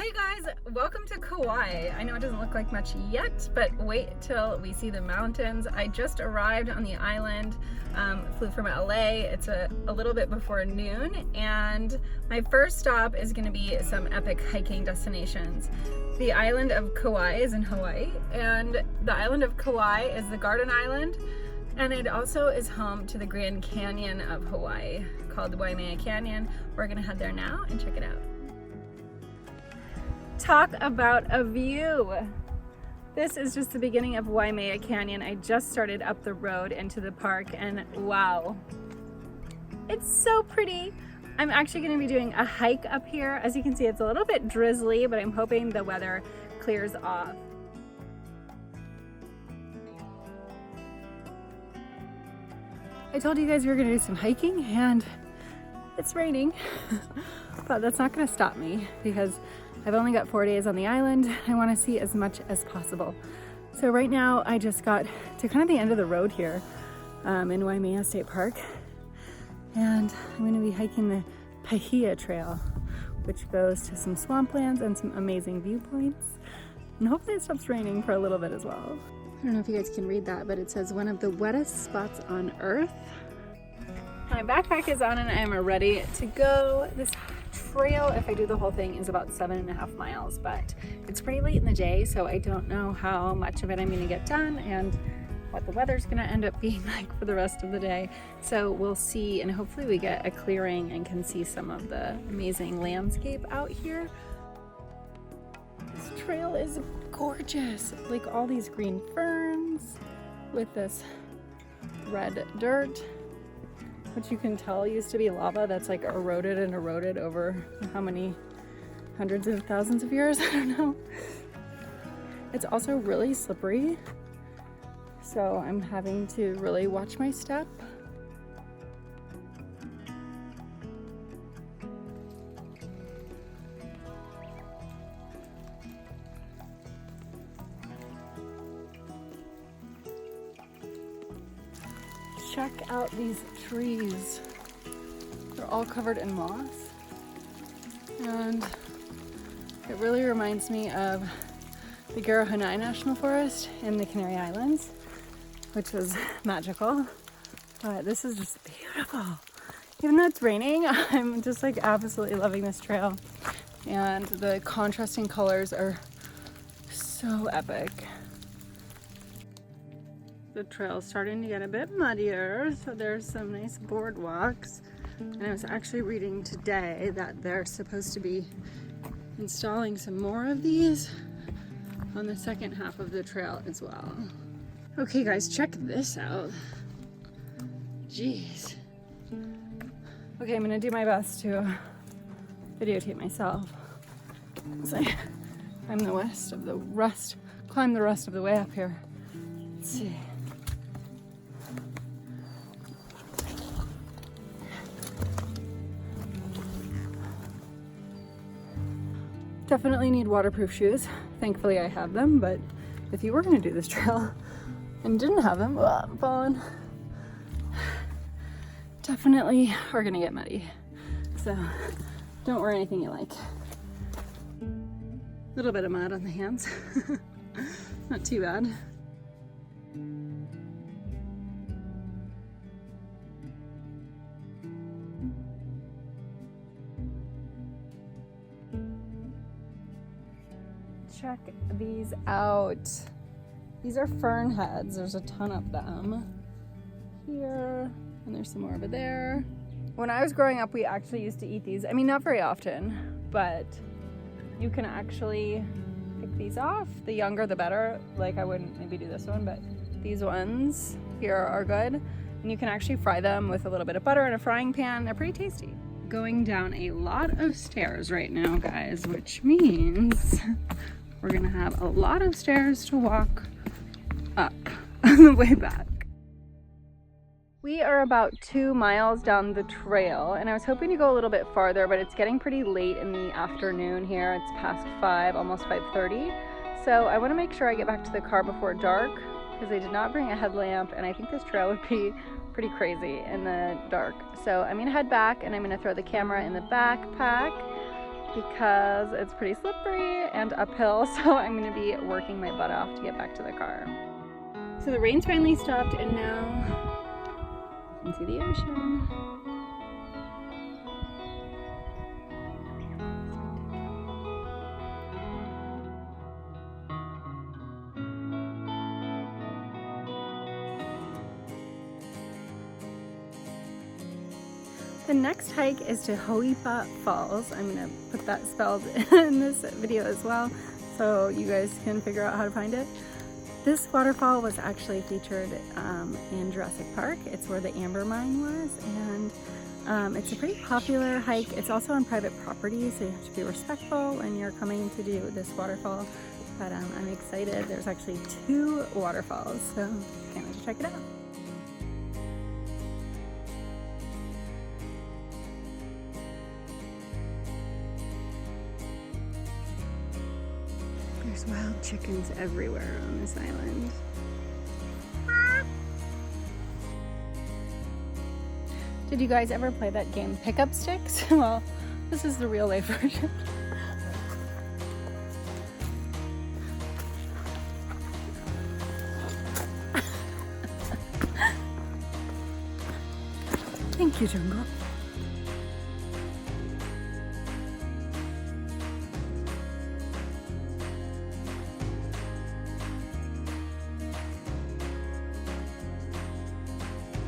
Hey guys, welcome to Kauai. I know it doesn't look like much yet, but wait till we see the mountains. I just arrived on the island, flew from LA. It's a little bit before noon, and my first stop is going to be some epic hiking destinations. The island of Kauai is in Hawaii, and the island of Kauai is the Garden Island, and it also is home to the Grand Canyon of Hawaii called the Waimea Canyon. We're going to head there now and check it out. Talk about a view. This is just the beginning of Waimea Canyon. I just started up the road into the park and wow, it's so pretty. I'm actually going to be doing a hike up here. As you can see, it's a little bit drizzly, but I'm hoping the weather clears off. I told you guys we were going to do some hiking and it's raining, but that's not going to stop me because I've only got 4 days on the island. I want to see as much as possible. So right now I just got to kind of the end of the road here in Waimea State Park, and I'm going to be hiking the Paihia Trail, which goes to some swamplands and some amazing viewpoints. And hopefully it stops raining for a little bit as well. I don't know if you guys can read that, but it says one of the wettest spots on earth. My backpack is on and I am ready to go. This trail, if I do the whole thing, is about 7.5 miles, but it's pretty late in the day, so I don't know how much of it I'm going to get done and what the weather's going to end up being like for the rest of the day. So we'll see, and hopefully we get a clearing and can see some of the amazing landscape out here. This trail is gorgeous, like all these green ferns with this red dirt, which you can tell used to be lava that's like eroded and eroded over how many hundreds of thousands of years, I don't know. It's also really slippery, so I'm having to really watch my step. Check out these trees. They're all covered in moss, and it really reminds me of the Hanalei National Forest in the Canary Islands, which was magical. But this is just beautiful. Even though it's raining, I'm just like absolutely loving this trail, and the contrasting colors are so epic. The trail's starting to get a bit muddier, so there's some nice boardwalks. And I was actually reading today that they're supposed to be installing some more of these on the second half of the trail as well. Okay guys, check this out. Jeez. Okay, I'm gonna do my best to videotape myself. So I'm the climb the rest of the way up here. Let's see. Definitely need waterproof shoes. Thankfully I have them, but if you were going to do this trail and didn't have them, I'm falling. Definitely are going to get muddy. So don't wear anything you like. A little bit of mud on the hands. Not too bad. Check these out. These are Fern Heads. There's a ton of them here, and there's some more over there. When I was growing up, we actually used to eat these. I mean, not very often, but you can actually pick these off. The younger, the better. Like, I wouldn't maybe do this one, but these ones here are good. And you can actually fry them with a little bit of butter in a frying pan. They're pretty tasty. Going down a lot of stairs right now, guys, which means we're gonna have a lot of stairs to walk up on the way back. We are about 2 miles down the trail, and I was hoping to go a little bit farther, but it's getting pretty late in the afternoon here. It's past 5, almost 5:30. So I wanna make sure I get back to the car before dark because I did not bring a headlamp, and I think this trail would be pretty crazy in the dark. So I'm gonna head back and I'm gonna throw the camera in the backpack because it's pretty slippery and uphill, so I'm going to be working my butt off to get back to the car. So the rain's finally stopped and now you can see the ocean. The next hike is to Wailua Falls. I'm going to put that spelled in this video as well so you guys can figure out how to find it. This waterfall was actually featured in Jurassic Park. It's where the amber mine was, and it's a pretty popular hike. It's also on private property, so you have to be respectful when you're coming to do this waterfall. But I'm excited. There's actually 2 waterfalls, so can't wait to check it out. There's wild chickens everywhere on this island. Did you guys ever play that game Pickup Sticks? Well, this is the real life version. Thank you, Jungle.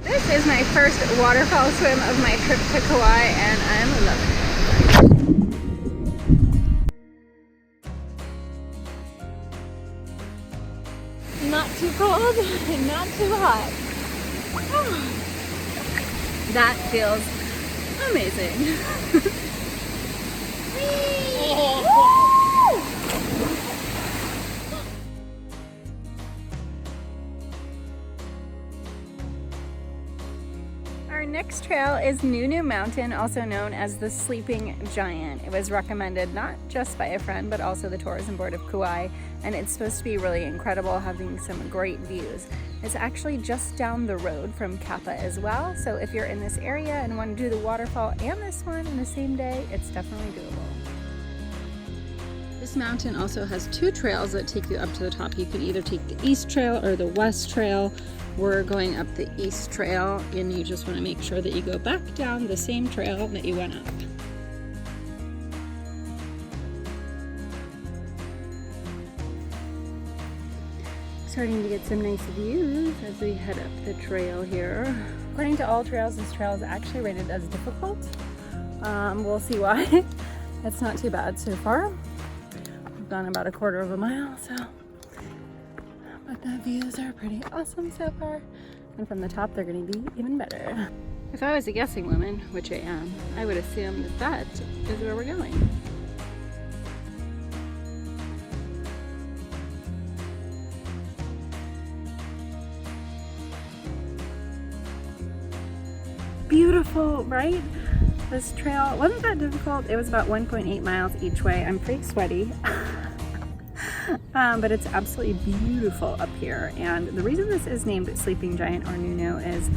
This is my first waterfall swim of my trip to Kauai, and I'm loving it. Not too cold and not too hot. That feels amazing. Our next trail is Nunu Mountain, also known as the Sleeping Giant. It was recommended not just by a friend, but also the tourism board of Kauai, and it's supposed to be really incredible, having some great views. It's actually just down the road from Kappa as well, so if you're in this area and want to do the waterfall and this one in the same day, it's definitely doable. This mountain also has 2 trails that take you up to the top. You can either take the East Trail or the West Trail. We're going up the East Trail, and you just want to make sure that you go back down the same trail that you went up. Starting to get some nice views as we head up the trail here. According to All Trails, this trail is actually rated as difficult. We'll see why. It's not too bad so far. We've gone about a quarter of a mile, so. But the views are pretty awesome so far. And from the top, they're gonna be even better. If I was a guessing woman, which I am, I would assume that that is where we're going. Beautiful, right? This trail wasn't that difficult. It was about 1.8 miles each way. I'm pretty sweaty. But it's absolutely beautiful up here. And the reason this is named Sleeping Giant or Nunu is,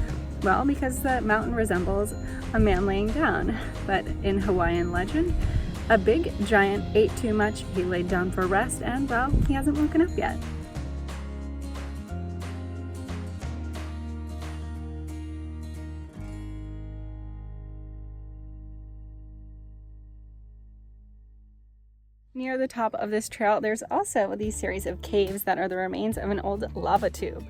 well, because the mountain resembles a man laying down. But in Hawaiian legend, a big giant ate too much, he laid down for rest, and, well, he hasn't woken up yet. Near the top of this trail, there's also these series of caves that are the remains of an old lava tube.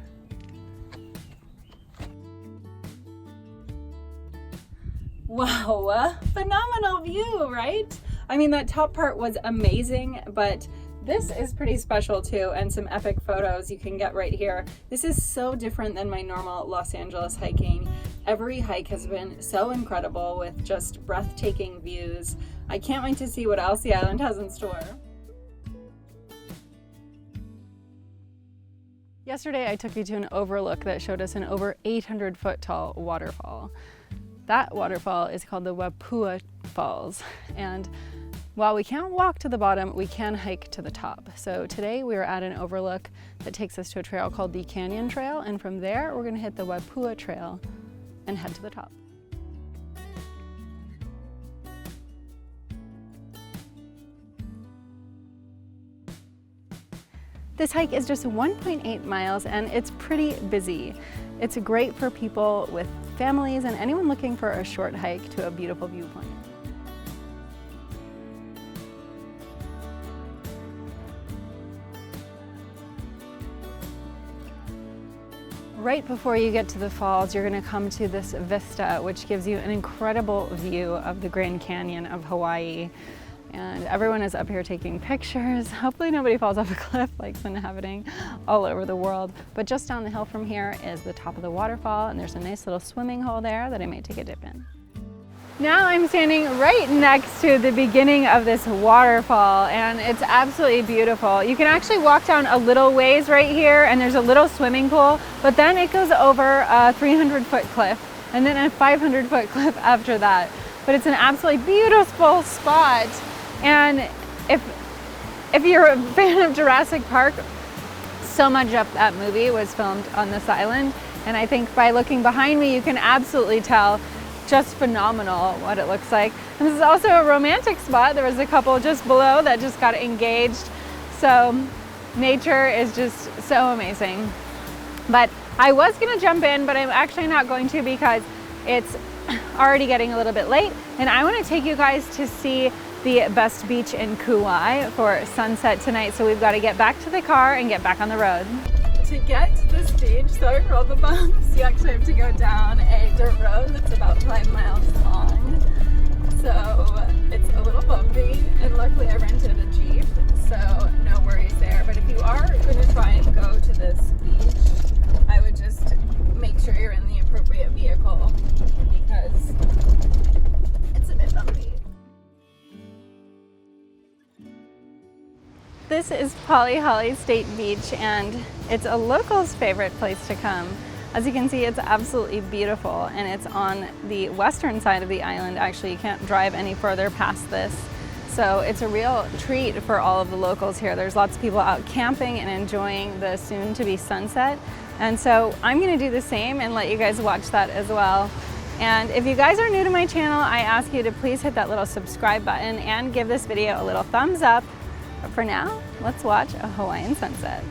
Wow, phenomenal view, right? I mean, that top part was amazing, but this is pretty special too, and some epic photos you can get right here. This is so different than my normal Los Angeles hiking. Every hike has been so incredible with just breathtaking views. I can't wait to see what else the island has in store. Yesterday I took you to an overlook that showed us an over 800-foot tall waterfall. That waterfall is called the Wailua Falls, and while we can't walk to the bottom, we can hike to the top. So today we are at an overlook that takes us to a trail called the Canyon Trail, and from there we're going to hit the Wailua Trail and head to the top. This hike is just 1.8 miles and it's pretty busy. It's great for people with families and anyone looking for a short hike to a beautiful viewpoint. Right before you get to the falls, you're going to come to this vista, which gives you an incredible view of the Grand Canyon of Hawaii. And everyone is up here taking pictures. Hopefully nobody falls off a cliff like it's been happening all over the world. But just down the hill from here is the top of the waterfall, and there's a nice little swimming hole there that I may take a dip in. Now I'm standing right next to the beginning of this waterfall, and it's absolutely beautiful. You can actually walk down a little ways right here, and there's a little swimming pool, but then it goes over a 300-foot cliff and then a 500-foot cliff after that. But it's an absolutely beautiful spot. And if you're a fan of Jurassic Park, so much of that movie was filmed on this island, and I think by looking behind me you can absolutely tell just phenomenal what it looks like. And this is also a romantic spot. There was a couple just below that just got engaged. So nature is just so amazing. But I was gonna jump in, but I'm actually not going to because it's already getting a little bit late. And I wanna take you guys to see the best beach in Kauai for sunset tonight. So we've gotta get back to the car and get back on the road. To get to this beach, sorry for all the bumps, you actually have to go down a dirt road that's about 5 miles long. So it's a little bumpy, and luckily I rented a Jeep, so no worries there. But if you are going to try and go to this beach, I would just make sure you're in the appropriate vehicle because it's a bit bumpy. This is Polyholly State Beach, and it's a local's favorite place to come. As you can see, it's absolutely beautiful, and it's on the western side of the island. Actually, you can't drive any further past this. So it's a real treat for all of the locals here. There's lots of people out camping and enjoying the soon-to-be sunset. And so I'm gonna do the same and let you guys watch that as well. And if you guys are new to my channel, I ask you to please hit that little subscribe button and give this video a little thumbs up. But for now, let's watch a Hawaiian sunset.